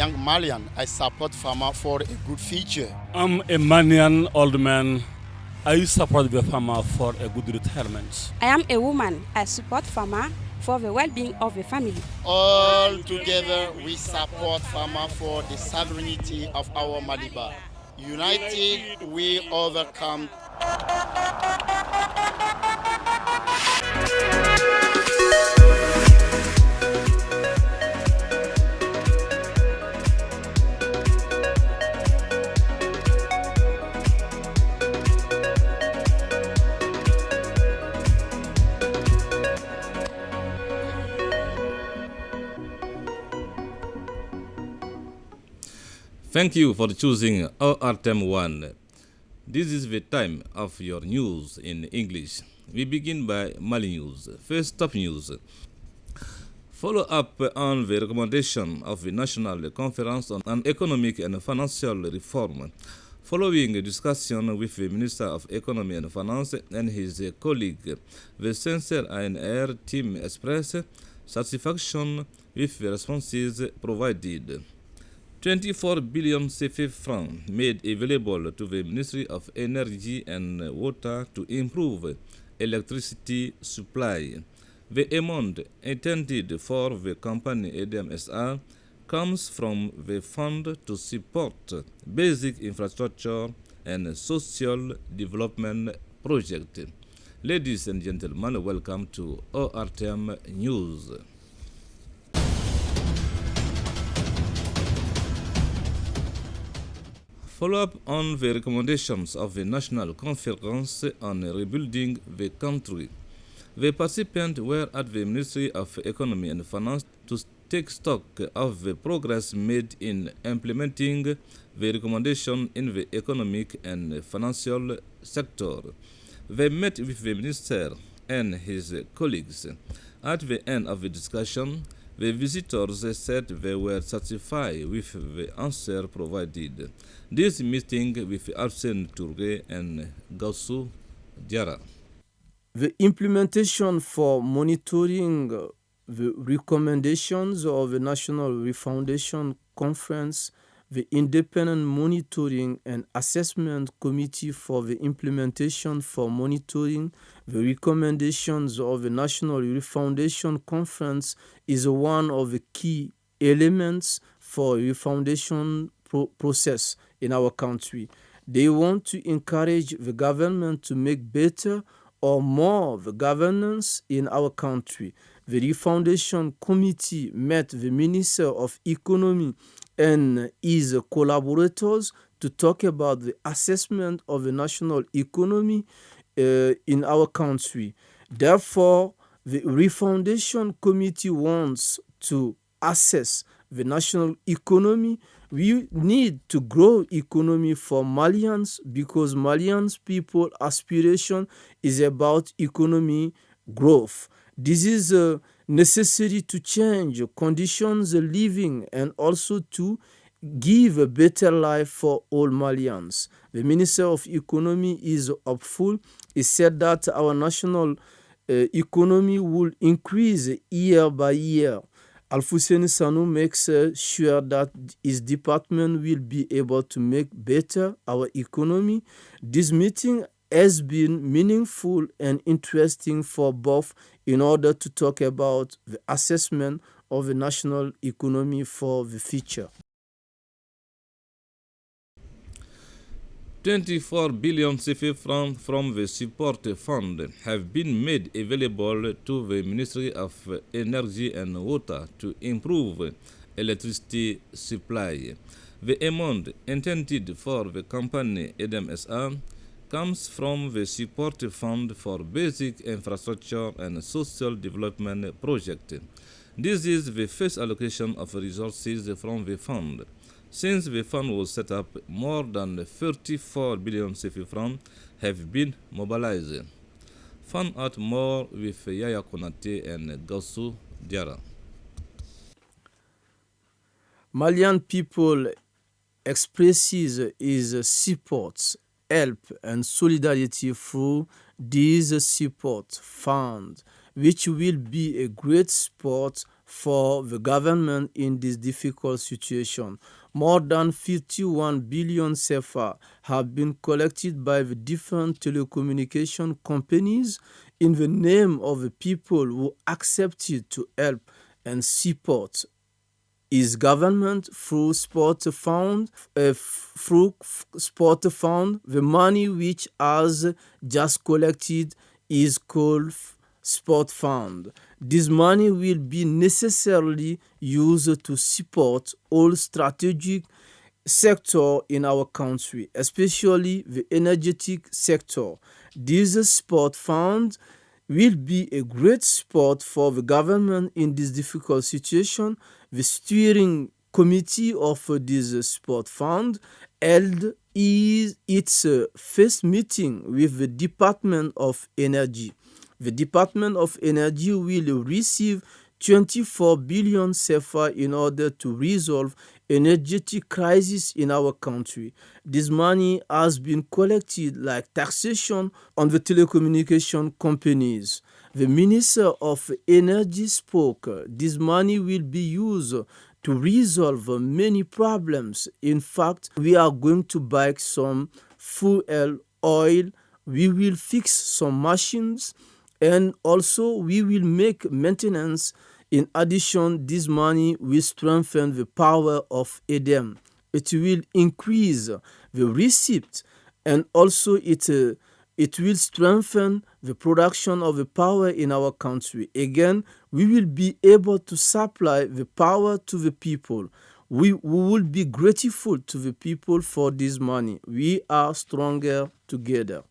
young Malian. I support farmer for a good future. I'm a Malian old man. I support the farmer for a good retirement. I am a woman. I support farmer for the well-being of the family. All together, we support farmer for the sovereignty of our Maliba. United, we overcome. Thank you for choosing ORTM 1. This is the time of your news in English. We begin by Mali news. First, top news. Follow up on the recommendation of the National Conference on Economic and Financial Reform. Following a discussion with the Minister of Economy and Finance and his colleague, the Censor ANR team expressed satisfaction with the responses provided. 24 billion CFA francs made available to the Ministry of Energy and Water to improve electricity supply. The amount intended for the company ADMSR comes from the fund to support basic infrastructure and social development projects. Ladies and gentlemen, welcome to ORTM News. Follow up on the recommendations of the National Conference on Rebuilding the Country. The participants were at the Ministry of Economy and Finance to take stock of the progress made in implementing the recommendation in the economic and financial sector. They met with the Minister and his colleagues. At the end of the discussion, the visitors said they were satisfied with the answer provided. This meeting with Badji TOURE and DIARRA. The implementation for monitoring the recommendations of the National Refoundation Conference, the Independent Monitoring and Assessment Committee for the implementation for monitoring the recommendations of the National Refoundation Conference is one of the key elements for the refoundation process in our country. They want to encourage the government to make better or more the governance in our country. The Refoundation Committee met the Minister of Economy and his collaborators to talk about the assessment of the national economy in our country. Therefore, the Refoundation Committee wants to assess the national economy. We need to grow economy for Malians because Malians people aspiration is about economy growth. This is necessary to change conditions of living and also to give a better life for all Malians. The Minister of Economy is hopeful. He said that our national economy will increase year by year. Alfousseni Sanou makes sure that his department will be able to make better our economy. This meeting has been meaningful and interesting for both in order to talk about the assessment of the national economy for the future. 24 billion CFA francs from the support fund have been made available to the Ministry of Energy and Water to improve electricity supply. The amount intended for the company ADMSR comes from the support fund for basic infrastructure and social development projects. This is the first allocation of resources from the fund. Since the fund was set up, more than 34 billion CFA francs have been mobilized. Find out more with Yaya Konate and DIARRA. Malian people expresses his support, help and solidarity through this support fund. which will be a great support for the government in this difficult situation. More than 51 billion CFA have been collected by the different telecommunication companies in the name of the people who accepted to help and support his government through sport fund. The money which has just collected is called sport fund. This money will be necessarily used to support all strategic sector in our country, especially the energetic sector. This sport fund will be a great support for the government in this difficult situation. The steering committee of this sport fund held its first meeting with the Department of Energy. The Department of Energy will receive 24 billion CFA in order to resolve energetic crisis in our country. This money has been collected like taxation on the telecommunication companies. The Minister of Energy spoke. This money will be used to resolve many problems. In fact, we are going to buy some fuel oil. We will fix some machines, and also we will make maintenance. In addition, this money will strengthen the power of EDM. It will increase the receipt, and also it will strengthen the production of the power in our country. Again, we will be able to supply the power to the people. We will be grateful to the people for this money. We are stronger together.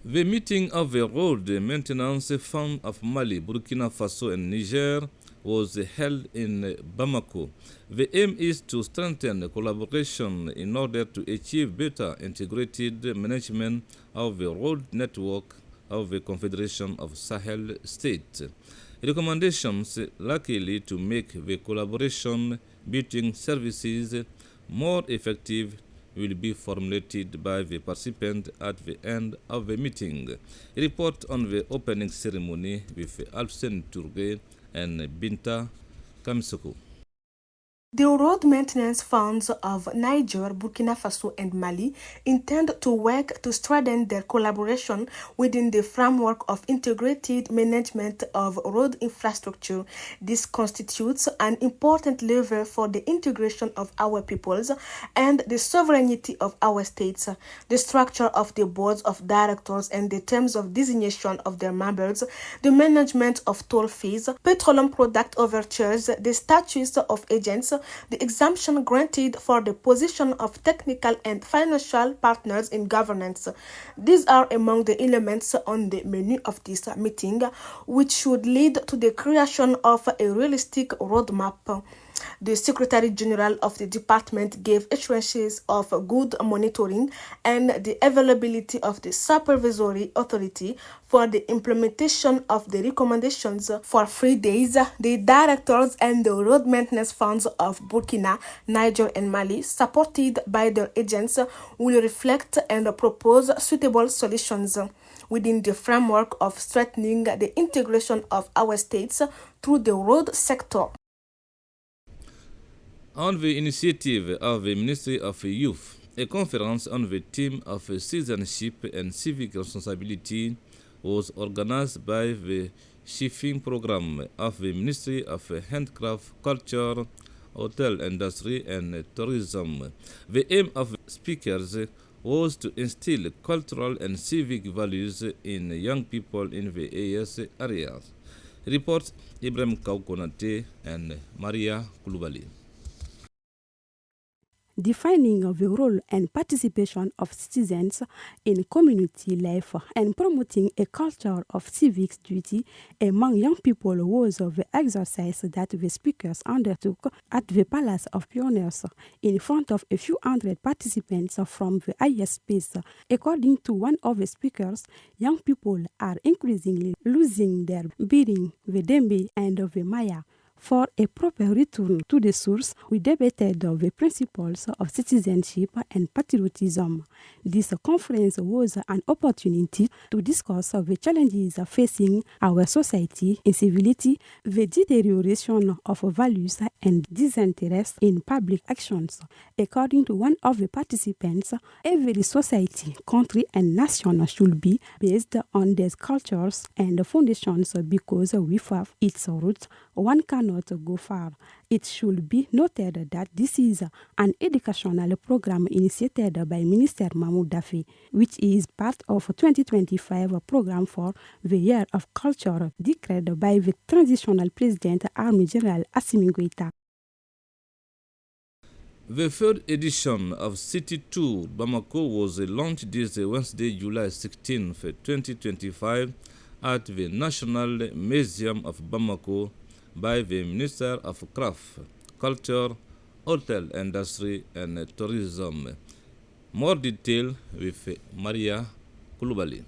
The meeting of the Road Maintenance Fund of Mali, Burkina Faso and Niger was held in Bamako. The aim is to strengthen collaboration in order to achieve better integrated management of the road network of the Confederation of Sahel States. Recommendations likely to make the collaboration between services more effective will be formulated by the participants at the end of the meeting. A report on the opening ceremony with Alpsen Touré and Binta Kamsoko. The road maintenance funds of Niger, Burkina Faso, and Mali intend to work to strengthen their collaboration within the framework of integrated management of road infrastructure. This constitutes an important lever for the integration of our peoples and the sovereignty of our states. The structure of the boards of directors and the terms of designation of their members, the management of toll fees, petroleum product overtures, the status of agents, the exemption granted for the position of technical and financial partners in governance. These are among the elements on the menu of this meeting, which should lead to the creation of a realistic roadmap. The Secretary General of the department gave assurances of good monitoring and the availability of the supervisory authority for the implementation of the recommendations. For 3 days, the directors and the road maintenance funds of Burkina, Niger, and Mali, supported by their agents, will reflect and propose suitable solutions within the framework of strengthening the integration of our states through the road sector. On the initiative of the Ministry of Youth, a conference on the theme of citizenship and civic responsibility was organized by the Shipping Program of the Ministry of Handcraft, Culture, Hotel Industry and Tourism. The aim of speakers was to instill cultural and civic values in young people in the AS areas. Report Ibrahim Kaukonate and Maria Kulubali. Defining the role and participation of citizens in community life and promoting a culture of civic duty among young people was the exercise that the speakers undertook at the Palace of Pioneers in front of a few hundred participants from the ISPs. According to one of the speakers, young people are increasingly losing their bearing, the Dembe and the Maya, For a proper return to the source, we debated the principles of citizenship and patriotism. This conference was an opportunity to discuss the challenges facing our society, incivility, the deterioration of values, and disinterest in public actions. According to one of the participants, every society, country, and nation should be based on their cultures and foundations because without its roots, one cannot go far. It should be noted that this is an educational program initiated by Minister Mahmoud Daffy, which is part of a 2025 program for the Year of Culture declared by the Transitional President Army General Assimi Goïta. The third edition of City Tour Bamako was launched this Wednesday, July 16, 2025, at the National Museum of Bamako by the Minister of Craft, Culture, Hotel Industry and Tourism. More detail with Maria Koulibaly.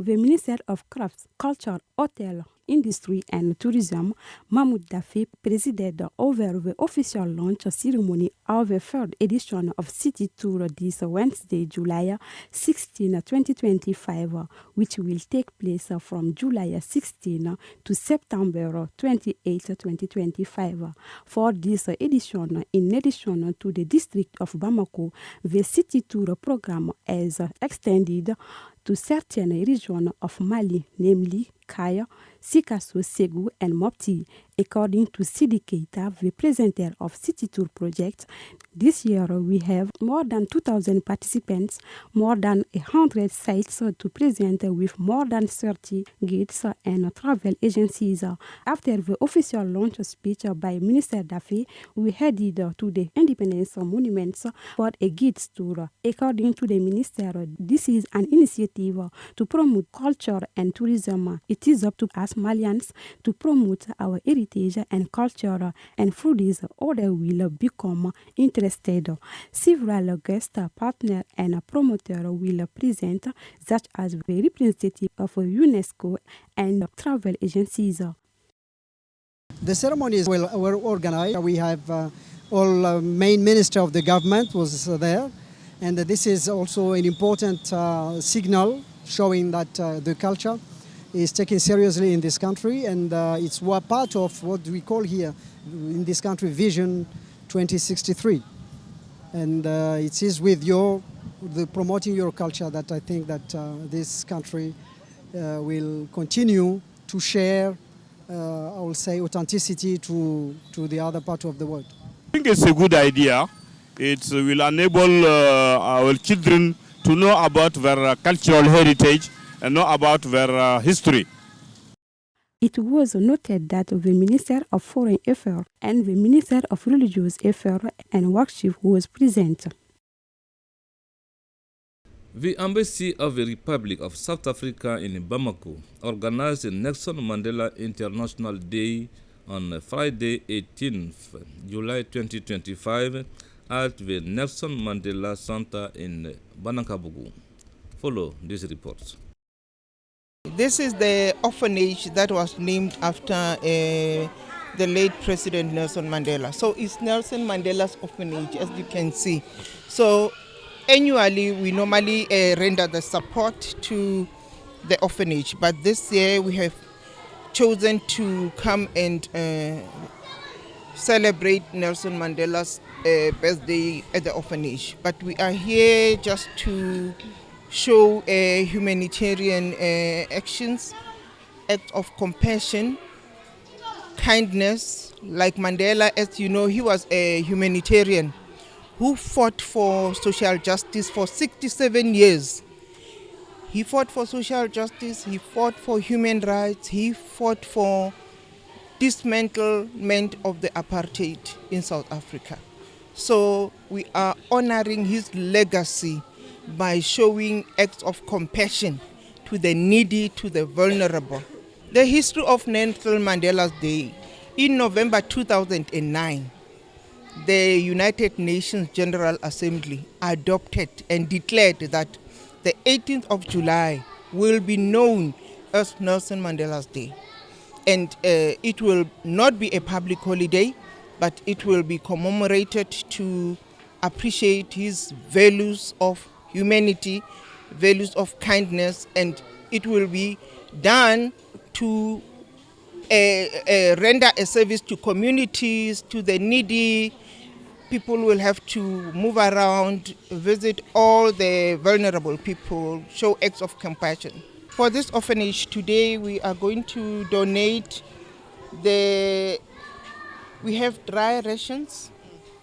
The Minister of Crafts, Culture, Hotel, Industry and Tourism, Mahmoud Daffy, presided over the official launch ceremony of the third edition of City Tour this Wednesday, July 16, 2025, which will take place from July 16 to September 28, 2025. For this edition, in addition to the district of Bamako, the City Tour program is extended to certain regions of Mali, namely Kaya, Sikasso, Ségou, and Mopti. According to Sidi Keita, the presenter of City Tour project, this year we have more than 2,000 participants, more than 100 sites to present with more than 30 guides and travel agencies. After the official launch speech by Minister Daffy, we headed to the Independence Monuments for a guides tour. According to the minister, this is an initiative to promote culture and tourism. It is up to us Malians to promote our heritage and culture, and through this, others will become interested. Several guest partners and promoters will present, such as the representative of UNESCO and travel agencies. The ceremonies were organized. We have all main minister of the government was there, and this is also an important signal showing that the culture is taken seriously in this country, and it's part of what we call here in this country Vision 2063. And it is with the promoting your culture that I think that this country will continue to share, I will say, authenticity to the other part of the world. I think it's a good idea. It will enable our children to know about their cultural heritage and know about their history. It was noted that the Minister of Foreign Affairs and the Minister of Religious Affairs and Worship was present. The Embassy of the Republic of South Africa in Bamako organized the Nelson Mandela International Day on Friday, 18th July 2025 at the Nelson Mandela Center in Banakabugu. Follow this report. This is the orphanage that was named after the late President Nelson Mandela. So it's Nelson Mandela's orphanage, as you can see. So annually, we normally render the support to the orphanage, but this year we have chosen to come and celebrate Nelson Mandela's birthday at the orphanage. But we are here just to show humanitarian actions, acts of compassion, kindness. Like Mandela, as you know, he was a humanitarian who fought for social justice for 67 years. He fought for social justice, he fought for human rights, he fought for dismantlement of the apartheid in South Africa. So we are honoring his legacy by showing acts of compassion to the needy, to the vulnerable. The history of Nelson Mandela's Day. In November 2009, the United Nations General Assembly adopted and declared that the 18th of July will be known as Nelson Mandela's Day. and it will not be a public holiday, but it will be commemorated to appreciate his values of humanity, values of kindness, and it will be done to render a service to communities, to the needy. People will have to move around, visit all the vulnerable people, show acts of compassion. For this orphanage today, we are going to donate we have dry rations,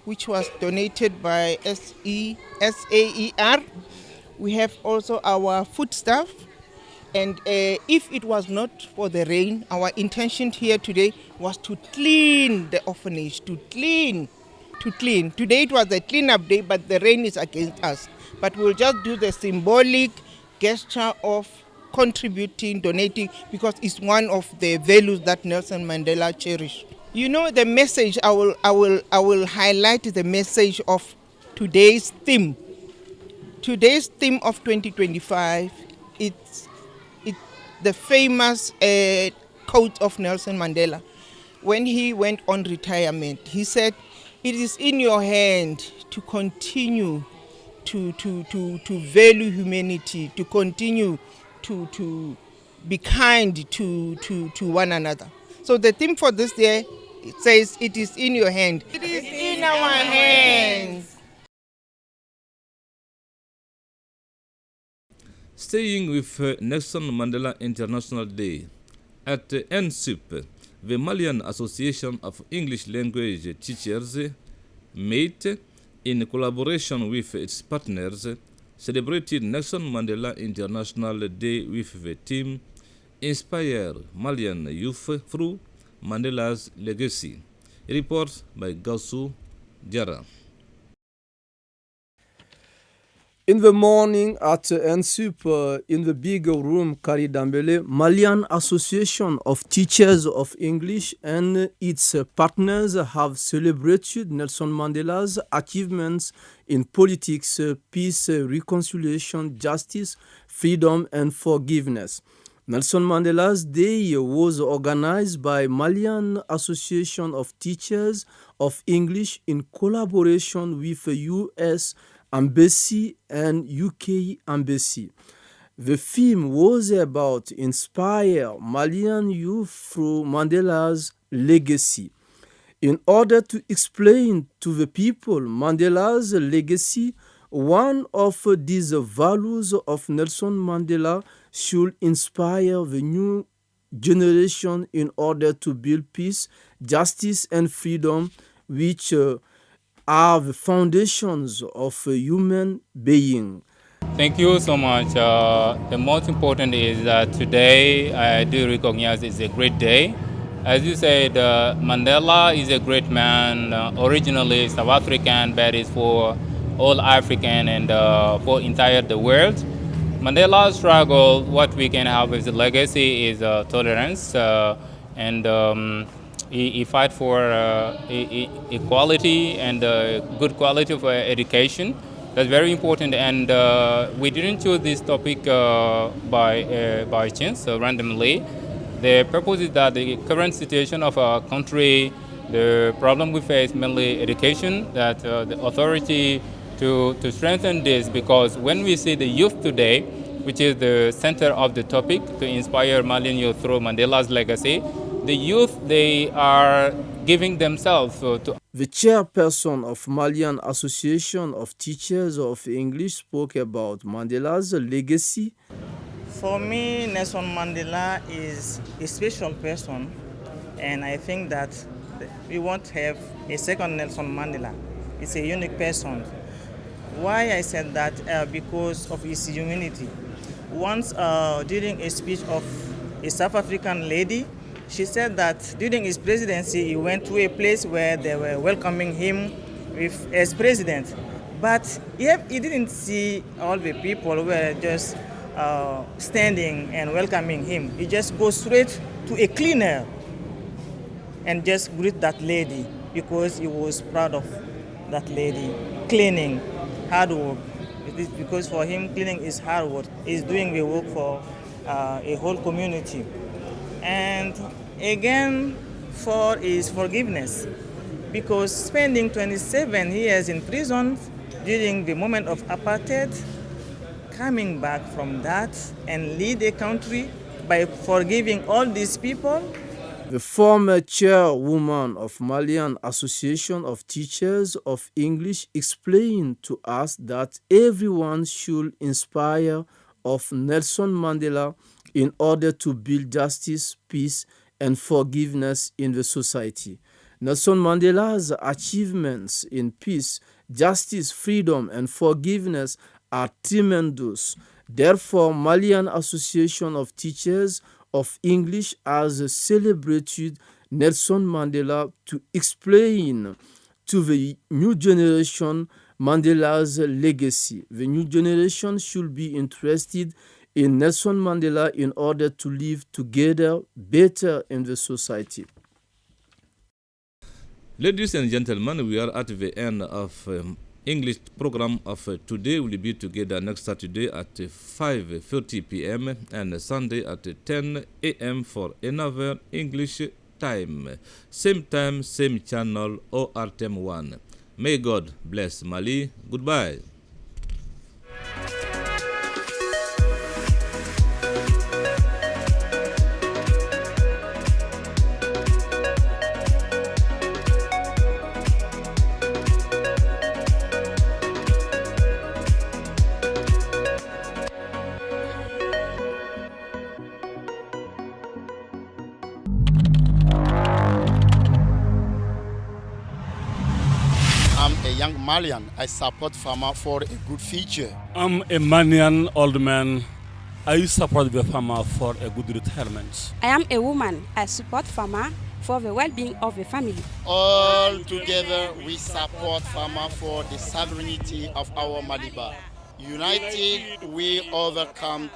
which was donated by SAER. We have also our foodstuff. And if it was not for the rain, our intention here today was to clean the orphanage, to clean. Today it was a clean-up day, but the rain is against us. But we'll just do the symbolic gesture of contributing, donating, because it's one of the values that Nelson Mandela cherished. You know, the message, I will highlight the message of today's theme. Today's theme of 2025, it's the famous quote of Nelson Mandela. When he went on retirement, he said, "It is in your hand to continue to value humanity, to continue to be kind to one another." So the theme for this year, it says, "It is in your hand." It is in our hands. Staying with Nelson Mandela International Day, at NSUP, the Malian Association of English Language Teachers, MATE, in collaboration with its partners, celebrated Nelson Mandela International Day with the theme Inspire Malian Youth Through Mandela's Legacy. A report by DIARRA. In the morning at NSUP, in the big room, Kari Dambele, Malian Association of Teachers of English and its partners have celebrated Nelson Mandela's achievements in politics, peace, reconciliation, justice, freedom, and forgiveness. Nelson Mandela's Day was organized by Malian Association of Teachers of English in collaboration with the U.S. Embassy and UK Embassy. The theme was about inspire Malian youth through Mandela's legacy. In order to explain to the people Mandela's legacy, one of these values of Nelson Mandela should inspire the new generation in order to build peace, justice, and freedom, which are the foundations of a human being. Thank you so much. The most important is that today I do recognize it's a great day. As you said, Mandela is a great man, originally South African, but is for all African and for entire the world. Mandela's struggle, what we can have as a legacy is tolerance and he fight for equality and good quality of education. That's very important, and we didn't choose this topic by chance, randomly. The purpose is that the current situation of our country, the problem we face, mainly education, that the authority to strengthen this, because when we see the youth today, which is the center of the topic, to inspire Malian youth through Mandela's legacy, the youth, they are giving themselves to. The chairperson of Malian Association of Teachers of English spoke about Mandela's legacy. For me, Nelson Mandela is a special person, and I think that we won't have a second Nelson Mandela. It's a unique person. Why I said that? Because of his humanity. Once during a speech of a South African lady, she said that during his presidency, he went to a place where they were welcoming him as president. But he didn't see all the people who were just standing and welcoming him. He just goes straight to a cleaner and just greet that lady because he was proud of that lady. Cleaning, hard work. Because for him, cleaning is hard work. He's doing the work for a whole community. And Again, 4 is forgiveness, because spending 27 years in prison during the moment of apartheid, coming back from that and lead a country by forgiving all these people. The former chairwoman of Malian Association of Teachers of English explained to us that everyone should inspire of Nelson Mandela in order to build justice, peace, and forgiveness in the society. Nelson Mandela's achievements in peace, justice, freedom, and forgiveness are tremendous. Therefore, Malian Association of Teachers of English has celebrated Nelson Mandela to explain to the new generation Mandela's legacy. The new generation should be interested in Nelson Mandela in order to live together better in the society. Ladies and gentlemen, we are at the end of English program of today. We'll be together next Saturday at 5:30 p.m. and Sunday at 10 a.m. for another English time. Same channel, ORTM 1. May God bless Mali. Goodbye. Young Malian, I support farmer for a good future. I'm a Malian old man. I support the farmer for a good retirement. I am a woman. I support farmer for the well-being of the family. All together, we support farmer for the sovereignty of our Maliba. United, we overcome.